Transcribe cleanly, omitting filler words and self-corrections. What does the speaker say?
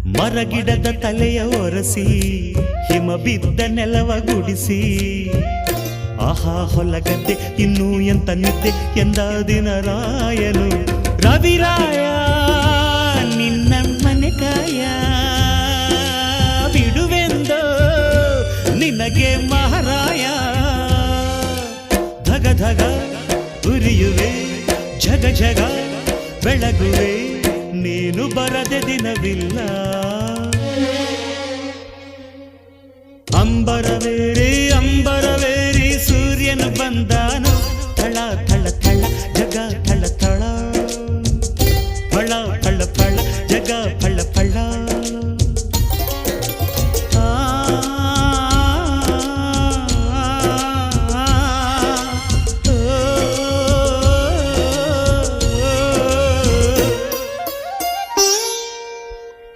ಮರಗಿಡದ ತಲೆಯ ಒರೆಸಿ ಹಿಮ ಬಿದ್ದ ನೆಲವ ಗುಡಿಸಿ ಆಹಾ ಹೊಲಗದ್ದೆ ಇನ್ನೂ ಎಂತ ನಿದ್ದೆ ಎಂದ ದಿನ ರಾಯನು ರವಿರಾಯ ನಿನ್ನ ಮನೆ ಕಾಯ ಬಿಡುವೆಂದೋ ನಿನಗೆ ಮಹಾರಾಯ ಧಗ ಧಗ ಉರಿಯುವೆ ಜಗ ಜಗ ಬೆಳಗುವೆ ನೀನು ಬರದೆ ದಿನವಿಲ್ಲ ಅಂಬರವೇರಿ ಸೂರ್ಯನು ಬಂದಾನು ಥಳ ಥಳ ಥಳ ಜಗ ಥಳ ಥಳ ಫಳ ಫಳ ಫಳ ಜಗ ಫಳ ಫಳ